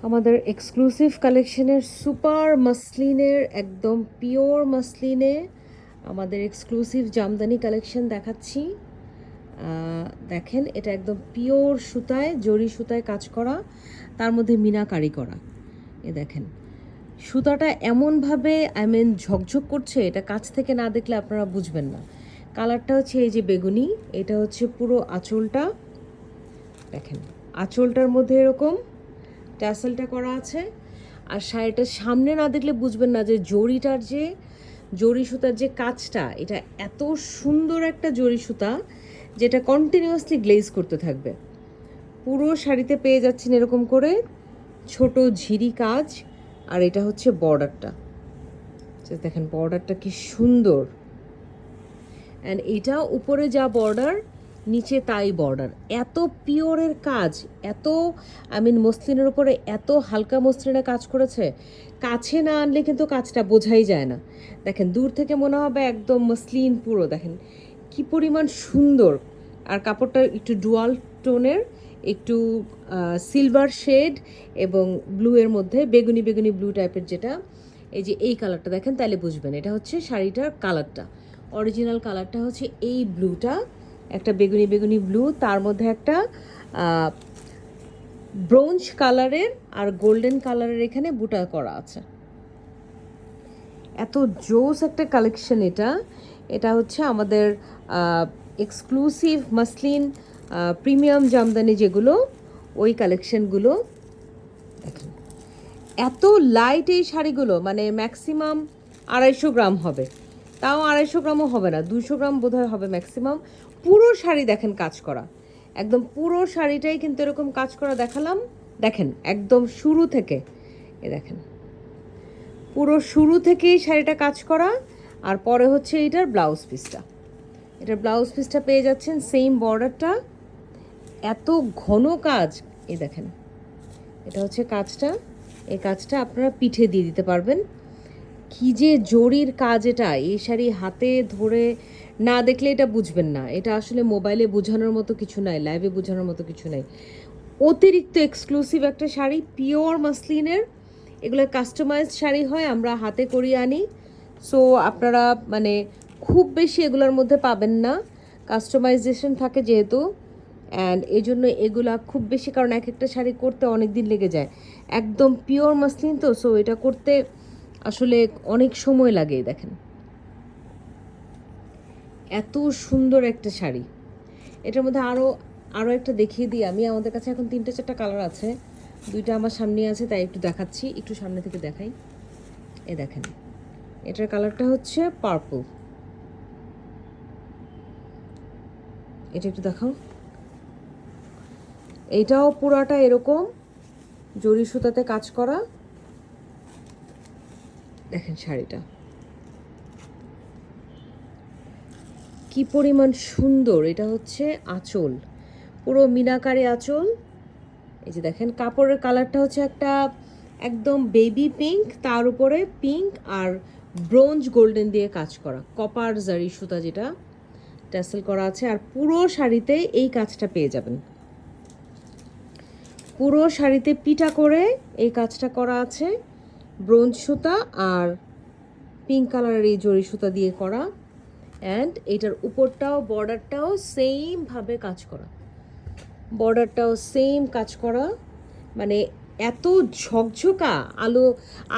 আমাদের এক্সক্লুসিভ কালেকশনের সুপার মাসলিনের একদম পিওর মাসলিনে আমাদের এক্সক্লুসিভ জামদানি কালেকশন দেখাচ্ছি। দেখেন এটা একদম পিওর সুতায়, জরি সুতায় কাজ করা, তার মধ্যে মিনাকারি করা। এ দেখেন সুতাটা এমনভাবে ঝকঝক করছে, এটা কাছ থেকে না দেখলে আপনারা বুঝবেন না। কালারটা হচ্ছে এই যে বেগুনি, এটা হচ্ছে পুরো আঁচলটা। দেখেন আঁচলটার মধ্যে এরকম ট্যাসেলটা করা আছে। আর শাড়িটার সামনে না দেখলে বুঝবেন না যে জরি সুতার যে কাজটা, এটা এত সুন্দর একটা জরি সুতা যেটা কন্টিনিউয়াসলি গ্লেজ করতে থাকবে। পুরো শাড়িতে পেয়ে যাচ্ছেন এরকম করে ছোট ঝিরি কাজ। আর এটা হচ্ছে বর্ডারটা, দেখেন বর্ডারটা কি সুন্দর। অ্যান্ড এটা উপরে যা বর্ডার, নিচে তাই বর্ডার। এত পিওরের কাজ, এত মসলিনের উপরে এত হালকা মসলিনে কাজ করেছে, কাছে না আনলে কিন্তু কাজটা বোঝাই যায় না। দেখেন দূর থেকে মনে হবে একদম মসলিন পুরো, দেখেন কি পরিমাণ সুন্দর। আর কাপড়টা একটু ডুয়াল টোনের, একটু সিলভার শেড এবং ব্লু এর মধ্যে বেগুনি বেগুনি ব্লু টাইপের, যেটা এই যে এই কালারটা দেখেন তাহলে বুঝবেন এটা হচ্ছে শাড়িটার কালারটা। অরিজিনাল কালারটা হচ্ছে এই ব্লুটা, একটা বেগুনি বেগুনি ব্লু, তার মধ্যে একটা ব্রোঞ্জ কালারের আর গোল্ডেন কালারের এখানে বুটা করা আছে। এত জোস একটা কালেকশন এটা। এটা হচ্ছে আমাদের এক্সক্লুসিভ মাসলিন প্রিমিয়াম জামদানি যেগুলো, ওই কালেকশনগুলো দেখেন। এত লাইট এই শাড়িগুলো, মানে ম্যাক্সিমাম 250 গ্রাম হবে, তাও 250 গ্রামও হবে না, 200 গ্রাম বোধহয় হবে ম্যাক্সিমাম। পুরো শাড়ি দেখেন কাজ করা, একদম পুরো শাড়িটাই কিন্তু এরকম কাজ করা দেখালাম। দেখেন একদম শুরু থেকে, এ দেখেন পুরো শুরু থেকেই শাড়িটা কাজ করা। আর পরে হচ্ছে এটার ব্লাউজ পিসটা, এটার ব্লাউজ পিসটা পেয়ে যাচ্ছেন সেম বর্ডারটা, এত ঘন কাজ। এই দেখেন এটা হচ্ছে কাজটা, এই কাজটা আপনারা পিঠে দিয়ে দিতে পারবেন। কি যে জরির কাজ এটা, এই শাড়ি হাতে ধরে না দেখলে এটা বুঝবেন না। এটা আসলে মোবাইলে বোঝানোর মতো কিছু নাই, লাইভে বোঝানোর মতো কিছু নাই। অতিরিক্ত এক্সক্লুসিভ একটা শাড়ি, পিওর মাসলিনের। এগুলো কাস্টমাইজড শাড়ি হয়, আমরা হাতে করিয়ে আনি। সো আপনারা খুব বেশি এগুলোর মধ্যে পাবেন না, কাস্টমাইজেশন থাকে যেহেতু। অ্যান্ড এই জন্য এগুলা খুব বেশি, কারণ এক একটা শাড়ি করতে অনেক দিন লেগে যায়। একদম পিওর মাসলিন তো, সো এটা করতে আসলে অনেক সময় লাগে। দেখেন এত সুন্দর একটা শাড়ি। এটার মধ্যে আরও আরও একটা দেখিয়ে দিই আমি। আমাদের কাছে এখন 3-4টা কালার আছে, 2টা আমার সামনে আছে তাই একটু দেখাচ্ছি, একটু সামনে থেকে দেখাই। এ দেখেন এটার কালারটা হচ্ছে পার্পল, এটা একটু দেখাও। এইটাও পুরাটা এরকম জরি সুতাতে কাজ করা। দেখেন শাড়িটা কি পরিমাণ সুন্দর। এটা হচ্ছে আঁচল, পুরো মিনাকারি আঁচল। এই যে দেখেন কাপড়ের কালারটা হচ্ছে একটা একদম বেবি পিঙ্ক, তার উপরে পিঙ্ক আর ব্রোঞ্জ গোল্ডেন দিয়ে কাজ করা, কপার জারি সুতা যেটা ট্যাসেল করা আছে। আর পুরো শাড়িতে এই কাজটা পেয়ে যাবেন, পুরো শাড়িতে পিটা করে এই কাজটা করা আছে, ব্রোঞ্জ সুতা আর পিঙ্ক কালারের এই জরি সুতা দিয়ে করা। অ্যান্ড এটার উপরটাও বর্ডারটাও সেমভাবে কাজ করা, বর্ডারটাও সেম কাজ করা। মানে এত ঝকঝকা,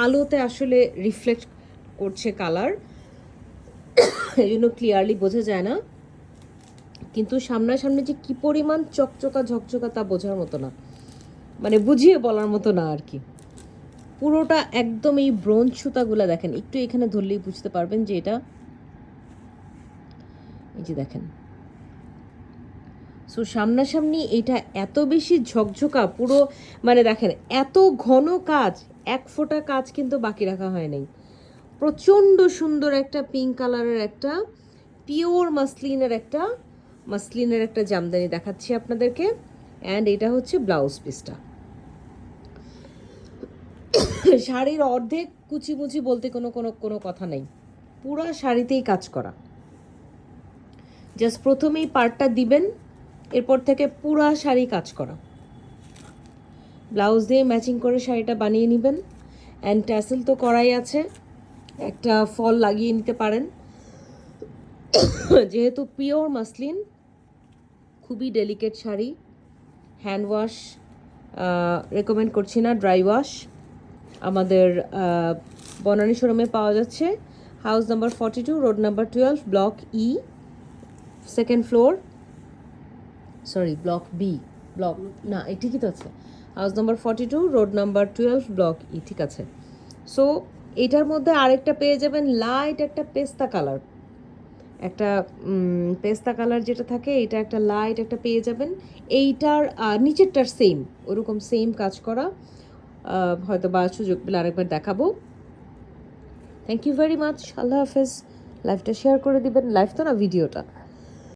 আলোতে আসলে রিফ্লেক্ট করছে কালার, এই জন্য ক্লিয়ারলি বোঝা যায় না, কিন্তু সামনাসামনি যে কি পরিমাণ চকচকা ঝকঝকা তা বোঝার মতো না, বুঝিয়ে বলার মতো না আর কি। পুরোটা একদম এই ব্রোঞ্জ সুতাগুলো দেখেন, একটু এখানে ধরলেই বুঝতে পারবেন যে এটা, এই যে দেখেন। সো সামনাসামনি এটা এত বেশি ঝকঝকা পুরো, দেখেন এত ঘন কাজ, এক ফোঁটা কাজ কিন্তু বাকি রাখা হয় নাই। প্রচণ্ড সুন্দর একটা পিঙ্ক কালারের একটা পিওর মাসলিনের একটা জামদানি দেখাচ্ছি আপনাদেরকে। অ্যান্ড এটা হচ্ছে ব্লাউজ পিসটা। শাড়ির অর্ধেক কুচিমুচি বলতে কোনো কোনো কোনো কথা নেই, পুরা শাড়িতেই কাজ করা। জাস্ট প্রথমেই পার্টটা দিবেন, এরপর থেকে পুরা শাড়ি কাজ করা। ব্লাউজ দিয়ে ম্যাচিং করে শাড়িটা বানিয়ে নেবেন। অ্যান্ড ট্যাসেল তো করাই আছে, একটা ফল লাগিয়ে নিতে পারেন। যেহেতু পিওর মাসলিন, খুবই delicate sari, hand wash recommend করছি না, ড্রাই ওয়াশ। আমাদের বনানী শোরুমে পাওয়া যাচ্ছে, house number 42, road number 12, block E, second floor, sorry block B, block না এই ঠিকই তো আছে, house number 42, road number 12, block E, ঠিক আছে। সো এটার মধ্যে আরেকটা পেয়ে যাবেন লাইট একটা পেস্তা কালার, একটা পেস্তা কালার যেটা থাকে, এটা একটা লাইট একটা পেয়ে যাবেন। এইটার নিচেরটার সেম, ওরকম সেম কাজ করা, হয়তো বা সুযোগ পেলে আরেকবার দেখাবো। থ্যাংক ইউ ভেরি মাচ, আল্লাহ হাফেজ। লাইভটা শেয়ার করে দিবেন, লাইভ তো না, ভিডিওটা।